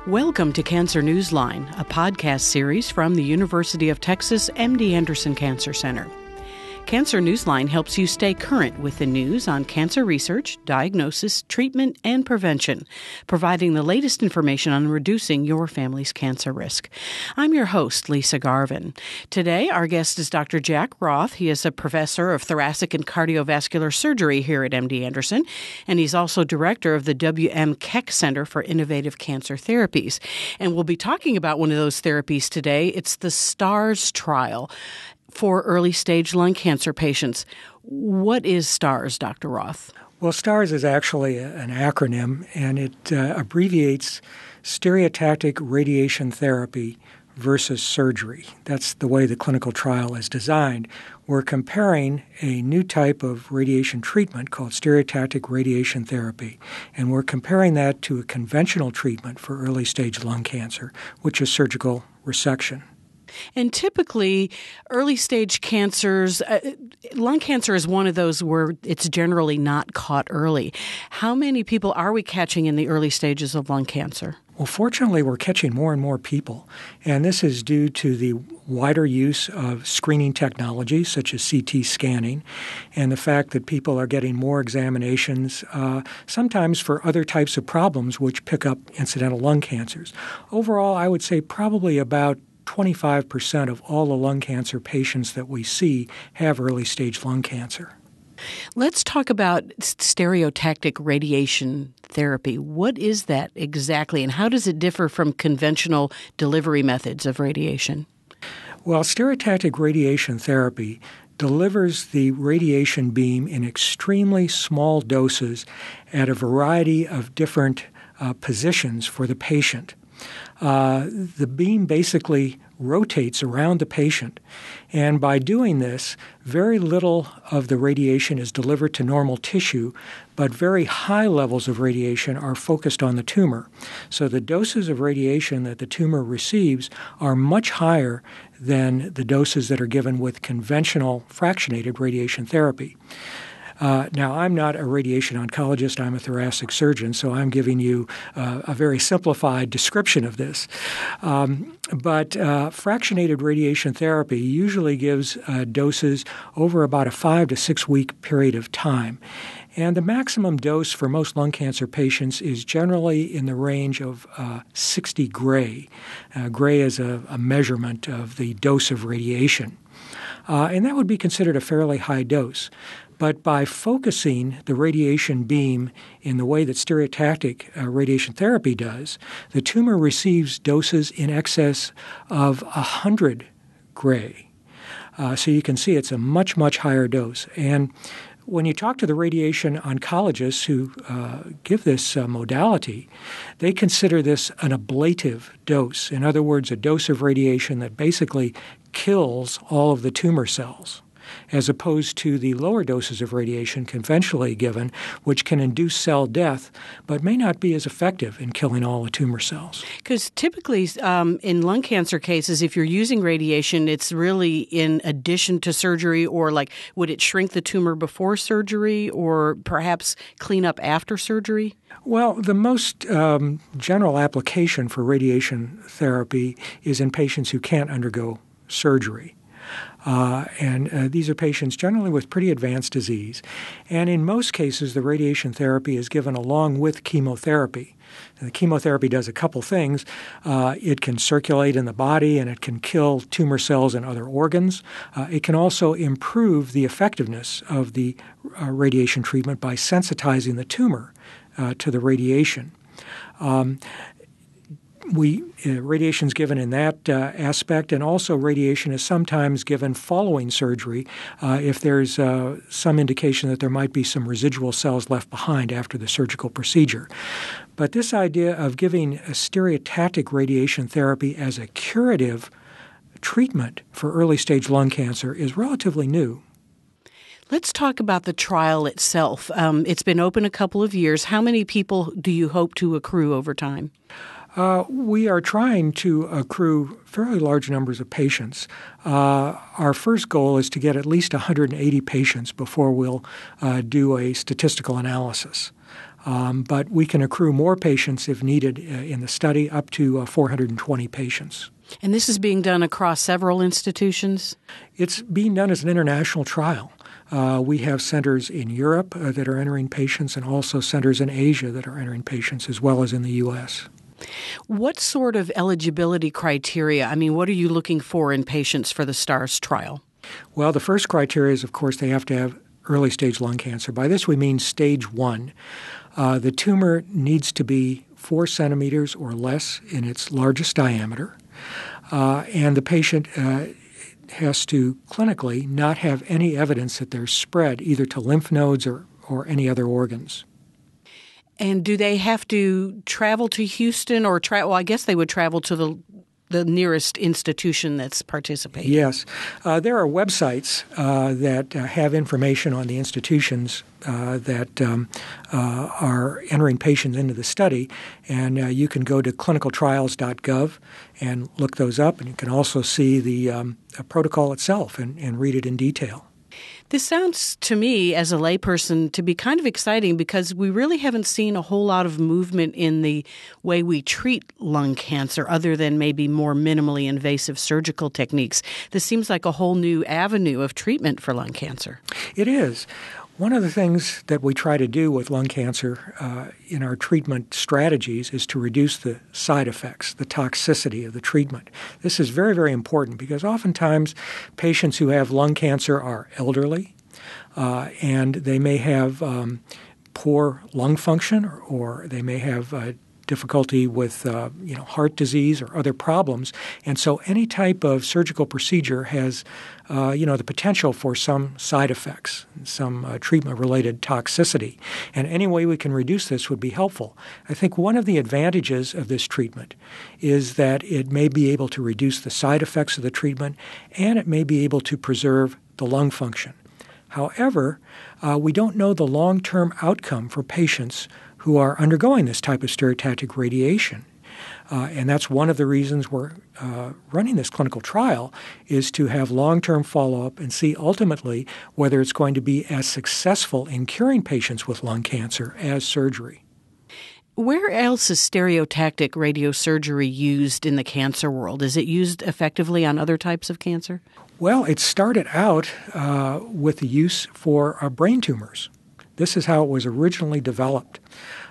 Welcome to Cancer Newsline, a podcast series from the University of Texas MD Anderson Cancer Center. Cancer Newsline helps you stay current with the news on cancer research, diagnosis, treatment, and prevention, providing the latest information on reducing your family's cancer risk. I'm your host, Lisa Garvin. Today, our guest is Dr. Jack Roth. He is a professor of thoracic and cardiovascular surgery here at MD Anderson, and he's also director of the W.M. Keck Center for Innovative Cancer Therapies. And we'll be talking about one of those therapies today. It's the STARS trial for early-stage lung cancer patients. What is STARS, Dr. Roth? Well, STARS is actually an acronym, and it abbreviates Stereotactic Radiation Therapy versus Surgery. That's the way the clinical trial is designed. We're comparing a new type of radiation treatment called stereotactic radiation therapy, and we're comparing that to a conventional treatment for early-stage lung cancer, which is surgical resection. And typically, early-stage cancers, lung cancer is one of those where it's generally not caught early. How many people are we catching in the early stages of lung cancer? Well, fortunately, we're catching more and more people, and this is due to the wider use of screening technologies such as CT scanning and the fact that people are getting more examinations, sometimes for other types of problems which pick up incidental lung cancers. Overall, I would say probably about 25% of all the lung cancer patients that we see have early-stage lung cancer. Let's talk about stereotactic radiation therapy. What is that exactly, and how does it differ from conventional delivery methods of radiation? Well, stereotactic radiation therapy delivers the radiation beam in extremely small doses at a variety of different positions for the patient. The beam basically rotates around the patient, and by doing this, very little of the radiation is delivered to normal tissue, but very high levels of radiation are focused on the tumor. So the doses of radiation that the tumor receives are much higher than the doses that are given with conventional fractionated radiation therapy. Now, I'm not a radiation oncologist. I'm a thoracic surgeon, so I'm giving you a very simplified description of this. But fractionated radiation therapy usually gives doses over about a 5 to 6 week period of time. And the maximum dose for most lung cancer patients is generally in the range of 60 gray. Gray is a measurement of the dose of radiation. And that would be considered a fairly high dose. But by focusing the radiation beam in the way that stereotactic radiation therapy does, the tumor receives doses in excess of 100 gray. So you can see it's a much, much higher dose. And when you talk to the radiation oncologists who give this modality, they consider this an ablative dose. In other words, a dose of radiation that basically kills all of the tumor cells, as opposed to the lower doses of radiation conventionally given, which can induce cell death, but may not be as effective in killing all the tumor cells. Because typically in lung cancer cases, if you're using radiation, it's really in addition to surgery, or like would it shrink the tumor before surgery or perhaps clean up after surgery? Well, the most general application for radiation therapy is in patients who can't undergo surgery. And these are patients generally with pretty advanced disease. And in most cases, the radiation therapy is given along with chemotherapy. And the chemotherapy does a couple things. It can circulate in the body, and it can kill tumor cells and other organs. It can also improve the effectiveness of the radiation treatment by sensitizing the tumor to the radiation. Radiation is given in that aspect, and also radiation is sometimes given following surgery if there's some indication that there might be some residual cells left behind after the surgical procedure. But this idea of giving a stereotactic radiation therapy as a curative treatment for early-stage lung cancer is relatively new. Let's talk about the trial itself. It's been open a couple of years. How many people do you hope to accrue over time? We are trying to accrue fairly large numbers of patients. Our first goal is to get at least 180 patients before we'll do a statistical analysis. But we can accrue more patients if needed in the study, up to 420 patients. And this is being done across several institutions? It's being done as an international trial. We have centers in Europe that are entering patients and also centers in Asia that are entering patients, as well as in the U.S. What sort of eligibility criteria, what are you looking for in patients for the STARS trial? Well, the first criteria is, of course, they have to have early-stage lung cancer. By this we mean stage 1. The tumor needs to be 4 centimeters or less in its largest diameter, and the patient has to clinically not have any evidence that there's spread either to lymph nodes or any other organs. And do they have to travel to Houston or I guess they would travel to the nearest institution that's participating? Yes. There are websites that have information on the institutions that are entering patients into the study, and you can go to clinicaltrials.gov and look those up, and you can also see the protocol itself and read it in detail. This sounds to me, as a layperson, to be kind of exciting because we really haven't seen a whole lot of movement in the way we treat lung cancer other than maybe more minimally invasive surgical techniques. This seems like a whole new avenue of treatment for lung cancer. It is. One of the things that we try to do with lung cancer in our treatment strategies is to reduce the side effects, the toxicity of the treatment. This is very, very important because oftentimes patients who have lung cancer are elderly and they may have poor lung function or they may have difficulty with heart disease or other problems. And so any type of surgical procedure has the potential for some side effects, some treatment-related toxicity. And any way we can reduce this would be helpful. I think one of the advantages of this treatment is that it may be able to reduce the side effects of the treatment and it may be able to preserve the lung function. However, we don't know the long-term outcome for patients who are undergoing this type of stereotactic radiation. And that's one of the reasons we're running this clinical trial is to have long-term follow-up and see ultimately whether it's going to be as successful in curing patients with lung cancer as surgery. Where else is stereotactic radiosurgery used in the cancer world? Is it used effectively on other types of cancer? Well, it started out with the use for brain tumors. This is how it was originally developed.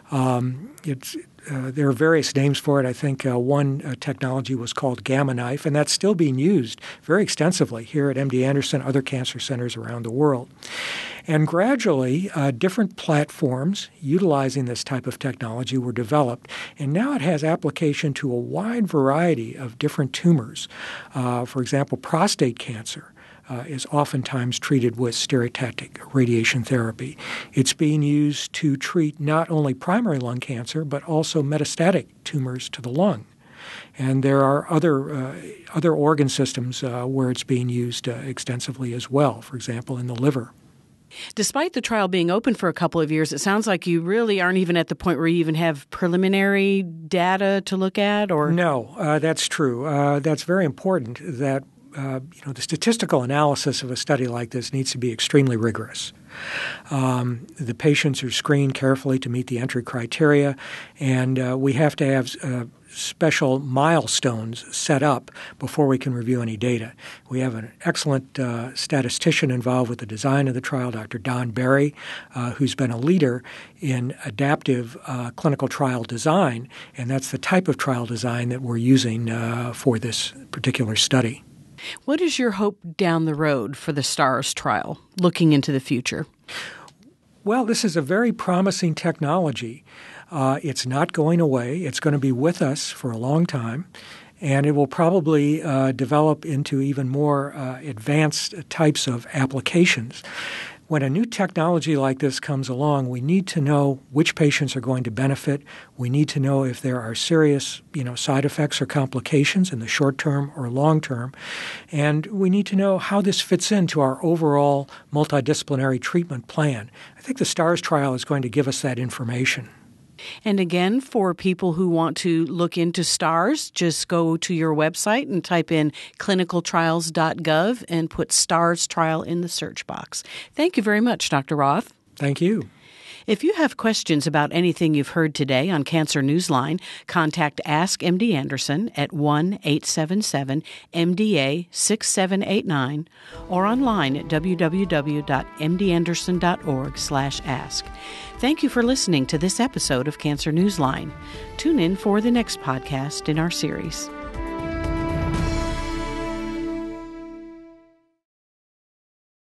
There are various names for it. I think one technology was called Gamma Knife, and that's still being used very extensively here at MD Anderson, other cancer centers around the world. And gradually, different platforms utilizing this type of technology were developed, and now it has application to a wide variety of different tumors. For example, prostate cancer is oftentimes treated with stereotactic radiation therapy. It's being used to treat not only primary lung cancer, but also metastatic tumors to the lung. And there are other organ systems where it's being used extensively as well, for example, in the liver. Despite the trial being open for a couple of years, it sounds like you really aren't even at the point where you even have preliminary data to look at? Or No, that's true. That's very important that the statistical analysis of a study like this needs to be extremely rigorous. The patients are screened carefully to meet the entry criteria, and we have to have special milestones set up before we can review any data. We have an excellent statistician involved with the design of the trial, Dr. Don Berry, who's been a leader in adaptive clinical trial design, and that's the type of trial design that we're using for this particular study. What is your hope down the road for the STARS trial, looking into the future? Well, this is a very promising technology. It's not going away. It's going to be with us for a long time, and it will probably develop into even more advanced types of applications. When a new technology like this comes along, we need to know which patients are going to benefit. We need to know if there are serious, side effects or complications in the short term or long term. And we need to know how this fits into our overall multidisciplinary treatment plan. I think the STARS trial is going to give us that information. And again, for people who want to look into STARS, just go to your website and type in clinicaltrials.gov and put STARS trial in the search box. Thank you very much, Dr. Roth. Thank you. If you have questions about anything you've heard today on Cancer Newsline, contact Ask MD Anderson at 1-877-MDA-6789 or online at www.mdanderson.org/ask. Thank you for listening to this episode of Cancer Newsline. Tune in for the next podcast in our series.